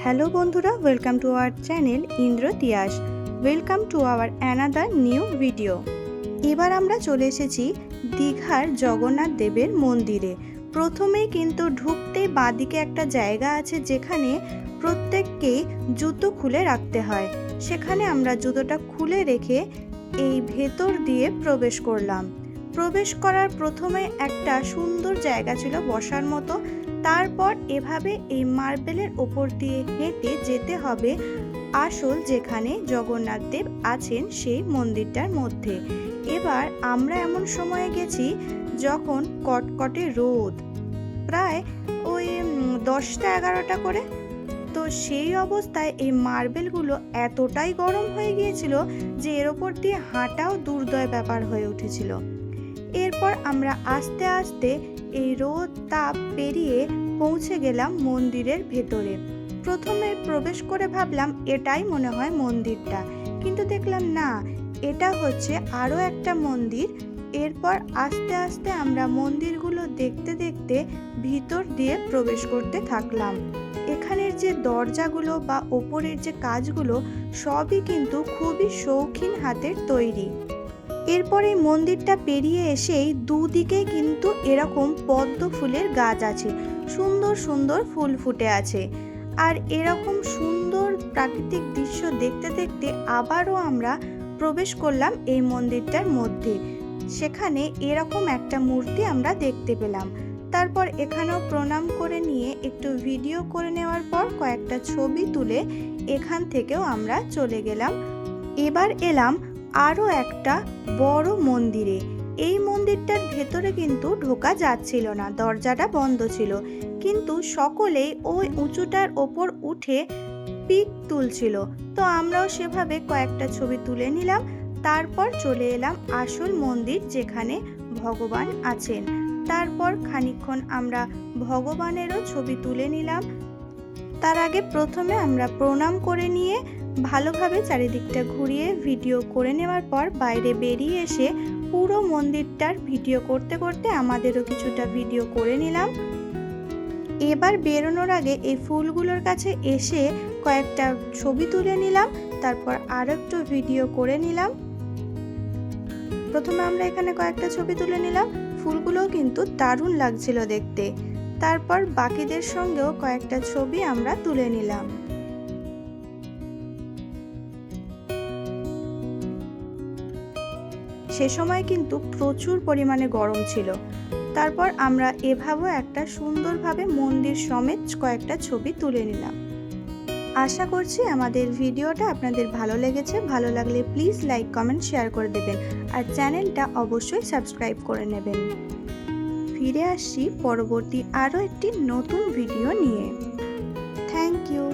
Hello বন্ধুরা, welcome to our channel ইন্দ্রতিয়াস। Welcome to our another new video. এবার আমরা চলে এসেছি দীঘার জগন্নাথ দেবের মন্দিরে। প্রথমেই কিন্তু ঢুকতেই বাঁদিকে একটা জায়গা আছে যেখানে প্রত্যেককেই জুতো খুলে রাখতে হয়। সেখানে আমরা জুতোটা খুলে রেখে এই ভেতর দিয়ে প্রবেশ করলাম। প্রবেশ করার প্রথমে একটা সুন্দর জায়গা ছিল বসার মতো। তারপর এভাবে এই মার্বেলের ওপর দিয়ে হেঁটে যেতে হবে আসল যেখানে জগন্নাথ দেব আছেন সেই মন্দিরটার মধ্যে। এবার আমরা এমন সময়ে গেছি যখন কটকটে রোদ, প্রায় ওই 10টা 11টা করে। তো সেই অবস্থায় এই মার্বেলগুলো এতটাই গরম হয়ে গিয়েছিল যে এর ওপর দিয়ে হাঁটাও দুর্দয় ব্যাপার হয়ে উঠেছিল। এরপর আমরা আস্তে আস্তে এই রোদ তাপ পেরিয়ে পৌঁছে গেলাম মন্দিরের ভেতরে। প্রথমে প্রবেশ করে ভাবলাম এটাই মনে হয় মন্দিরটা, কিন্তু দেখলাম না, এটা হচ্ছে আরও একটা মন্দির। এরপর আস্তে আস্তে আমরা মন্দিরগুলো দেখতে দেখতে ভিতর দিয়ে প্রবেশ করতে থাকলাম। এখানের যে দরজাগুলো বা ওপরের যে কাজগুলো সবই কিন্তু খুবই শৌখিন হাতের তৈরি। এরপর এই মন্দিরটা পেরিয়ে এসেই দুদিকে কিন্তু এরকম পদ্ম ফুলের গাছ আছে, সুন্দর সুন্দর ফুল ফুটে আছে। আর এরকম সুন্দর প্রাকৃতিক দৃশ্য দেখতে দেখতে আবারও আমরা প্রবেশ করলাম এই মন্দিরটার মধ্যে। সেখানে এরকম একটা মূর্তি আমরা দেখতে পেলাম। তারপর এখানেও প্রণাম করে নিয়ে একটু ভিডিও করে নেওয়ার পর কয়েকটা ছবি তুলে এখান থেকেও আমরা চলে গেলাম। এবার এলাম আরও একটা বড় মন্দিরে। এই মন্দিরটার ভেতরে কিন্তু ঢোকা যাচ্ছিল না, দরজাটা বন্ধ ছিল, কিন্তু সকলেই ওই উঁচুটার ওপর উঠে পিক তুলছিল। তো আমরাও সেভাবে কয়েকটা ছবি তুলে নিলাম। তারপর চলে এলাম আসল মন্দির যেখানে ভগবান আছেন। তারপর খানিকক্ষণ আমরা ভগবানেরও ছবি তুলে নিলাম। তার আগে প্রথমে আমরা প্রণাম করে নিয়ে ভালোভাবে চারিদিকটা ঘুরিয়ে ভিডিও করে নেওয়ার পর বাইরে বেরিয়ে এসে পুরো মন্দিরটার ভিডিও করতে করতে আমাদেরও কিছুটা ভিডিও করে নিলাম। এবার বেরোনোর আগে এই ফুলগুলোর কাছে এসে কয়েকটা ছবি তুলে নিলাম। তারপর আরও একটু ভিডিও করে নিলাম। প্রথমে আমরা এখানে কয়েকটা ছবি তুলে নিলাম। ফুলগুলোও কিন্তু দারুণ লাগছিল দেখতে। তারপর বাকিদের সঙ্গেও কয়েকটা ছবি আমরা তুলে নিলাম। সে সময় কিন্তু প্রচুর পরিমাণে গরম ছিল। তারপর আমরা এভাবেও একটা সুন্দরভাবে মন্দির সমেত কয়েকটা ছবি তুলে নিলাম। আশা করছি আমাদের ভিডিওটা আপনাদের ভালো লেগেছে। ভালো লাগলে প্লিজ লাইক, কমেন্ট, শেয়ার করে দেবেন আর চ্যানেলটা অবশ্যই সাবস্ক্রাইব করে নেবেন। ফিরে আসছি পরবর্তী আরও একটি নতুন ভিডিও নিয়ে। Thank you.